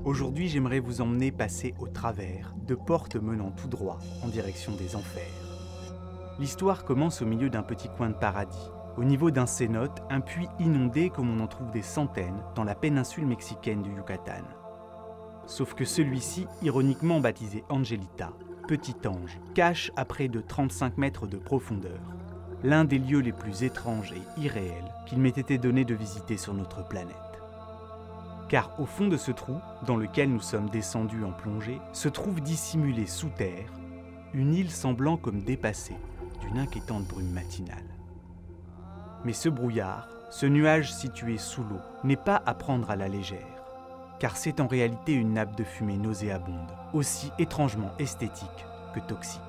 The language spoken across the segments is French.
Aujourd'hui, j'aimerais vous emmener passer au travers de portes menant tout droit en direction des enfers. L'histoire commence au milieu d'un petit coin de paradis, au niveau d'un cénote, un puits inondé comme on en trouve des centaines dans la péninsule mexicaine du Yucatan. Sauf que celui-ci, ironiquement baptisé Angelita, petit ange, cache à près de 35 mètres de profondeur l'un des lieux les plus étranges et irréels qu'il m'ait été donné de visiter sur notre planète. Car au fond de ce trou, dans lequel nous sommes descendus en plongée, se trouve dissimulée sous terre une île semblant comme dépassée d'une inquiétante brume matinale. Mais ce brouillard, ce nuage situé sous l'eau, n'est pas à prendre à la légère, car c'est en réalité une nappe de fumée nauséabonde, aussi étrangement esthétique que toxique.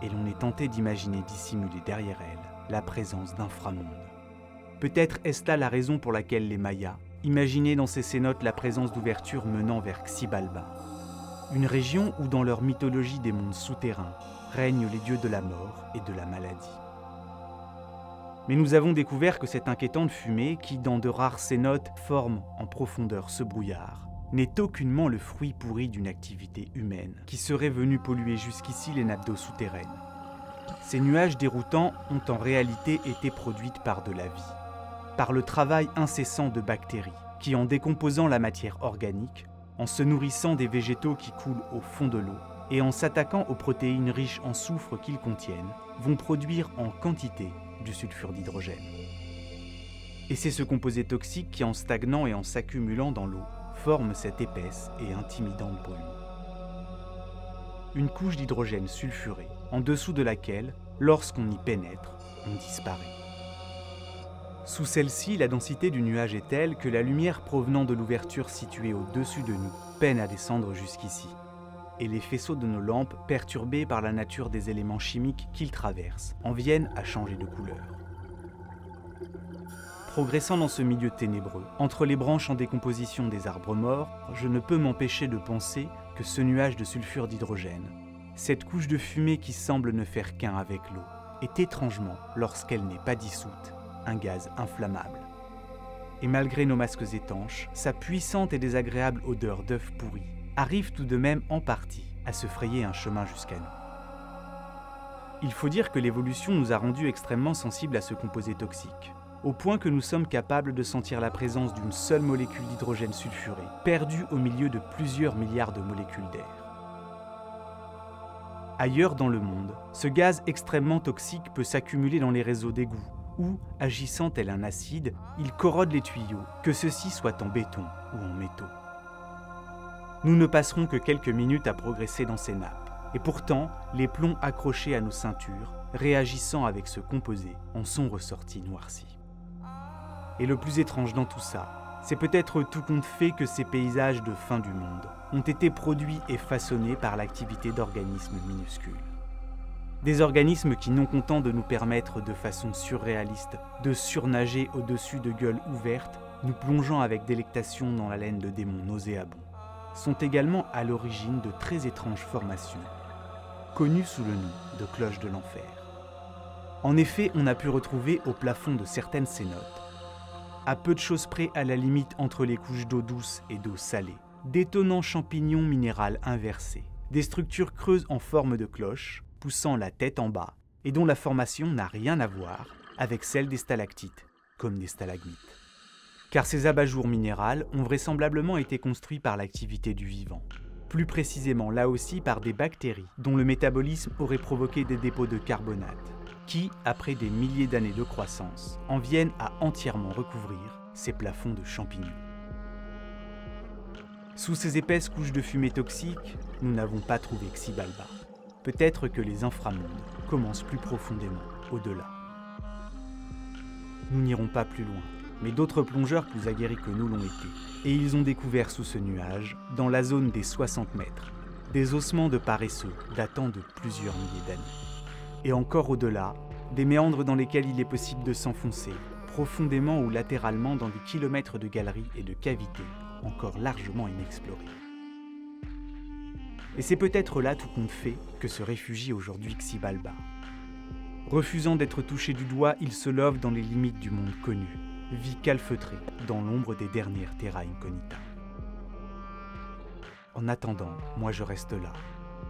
Et l'on est tenté d'imaginer dissimuler derrière elle la présence d'inframondes. Peut-être est-ce là la raison pour laquelle les Mayas imaginaient dans ces cénotes la présence d'ouvertures menant vers Xibalba, une région où dans leur mythologie des mondes souterrains règnent les dieux de la mort et de la maladie. Mais nous avons découvert que cette inquiétante fumée, qui dans de rares cénotes forme en profondeur ce brouillard, n'est aucunement le fruit pourri d'une activité humaine qui serait venue polluer jusqu'ici les nappes d'eau souterraines. Ces nuages déroutants ont en réalité été produits par de la vie, par le travail incessant de bactéries qui, en décomposant la matière organique, en se nourrissant des végétaux qui coulent au fond de l'eau et en s'attaquant aux protéines riches en soufre qu'ils contiennent, vont produire en quantité du sulfure d'hydrogène. Et c'est ce composé toxique qui, en stagnant et en s'accumulant dans l'eau, forme cette épaisse et intimidante brume. Une couche d'hydrogène sulfuré, en dessous de laquelle, lorsqu'on y pénètre, on disparaît. Sous celle-ci, la densité du nuage est telle que la lumière provenant de l'ouverture située au-dessus de nous peine à descendre jusqu'ici, et les faisceaux de nos lampes, perturbés par la nature des éléments chimiques qu'ils traversent, en viennent à changer de couleur. Progressant dans ce milieu ténébreux, entre les branches en décomposition des arbres morts, je ne peux m'empêcher de penser que ce nuage de sulfure d'hydrogène, cette couche de fumée qui semble ne faire qu'un avec l'eau, est étrangement, lorsqu'elle n'est pas dissoute, un gaz inflammable. Et malgré nos masques étanches, sa puissante et désagréable odeur d'œuf pourri arrive tout de même en partie à se frayer un chemin jusqu'à nous. Il faut dire que l'évolution nous a rendus extrêmement sensibles à ce composé toxique, au point que nous sommes capables de sentir la présence d'une seule molécule d'hydrogène sulfuré, perdue au milieu de plusieurs milliards de molécules d'air. Ailleurs dans le monde, ce gaz extrêmement toxique peut s'accumuler dans les réseaux d'égouts, où, agissant tel un acide, il corrode les tuyaux, que ceux-ci soient en béton ou en métaux. Nous ne passerons que quelques minutes à progresser dans ces nappes, et pourtant, les plombs accrochés à nos ceintures, réagissant avec ce composé, en sont ressortis noircis. Et le plus étrange dans tout ça, c'est peut-être tout compte fait que ces paysages de fin du monde ont été produits et façonnés par l'activité d'organismes minuscules. Des organismes qui, non contents de nous permettre de façon surréaliste de surnager au-dessus de gueules ouvertes, nous plongeant avec délectation dans la laine de démons nauséabonds, sont également à l'origine de très étranges formations, connues sous le nom de cloches de l'enfer. En effet, on a pu retrouver au plafond de certaines cénotes, à peu de choses près à la limite entre les couches d'eau douce et d'eau salée, d'étonnants champignons minérales inversés, des structures creuses en forme de cloche, poussant la tête en bas, et dont la formation n'a rien à voir avec celle des stalactites, comme des stalagmites. Car ces abat-jours minérales ont vraisemblablement été construits par l'activité du vivant, plus précisément là aussi par des bactéries dont le métabolisme aurait provoqué des dépôts de carbonate, qui, après des milliers d'années de croissance, en viennent à entièrement recouvrir ces plafonds de champignons. Sous ces épaisses couches de fumée toxique, nous n'avons pas trouvé Xibalba. Peut-être que les inframondes commencent plus profondément au-delà. Nous n'irons pas plus loin, mais d'autres plongeurs plus aguerris que nous l'ont été, et ils ont découvert sous ce nuage, dans la zone des 60 mètres, des ossements de paresseux datant de plusieurs milliers d'années. Et encore au-delà, des méandres dans lesquels il est possible de s'enfoncer, profondément ou latéralement dans des kilomètres de galeries et de cavités encore largement inexplorées. Et c'est peut-être là tout compte fait que se réfugie aujourd'hui Xibalba. Refusant d'être touché du doigt, il se love dans les limites du monde connu, vit calfeutré dans l'ombre des dernières terra incognita. En attendant, moi je reste là,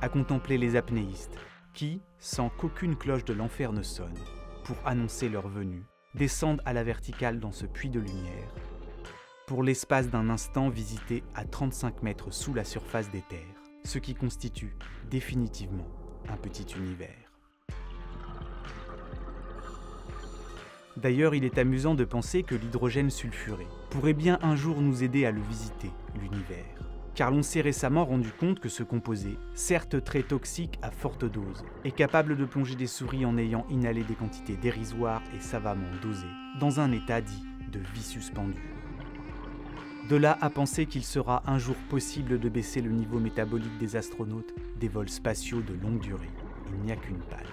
à contempler les apnéistes qui, sans qu'aucune cloche de l'enfer ne sonne, pour annoncer leur venue, descendent à la verticale dans ce puits de lumière, pour l'espace d'un instant visiter à 35 mètres sous la surface des terres, ce qui constitue définitivement un petit univers. D'ailleurs, il est amusant de penser que l'hydrogène sulfuré pourrait bien un jour nous aider à le visiter, l'univers. Car l'on s'est récemment rendu compte que ce composé, certes très toxique à forte dose, est capable de plonger des souris en ayant inhalé des quantités dérisoires et savamment dosées, dans un état dit de vie suspendue. De là à penser qu'il sera un jour possible de baisser le niveau métabolique des astronautes des vols spatiaux de longue durée, il n'y a qu'une palle.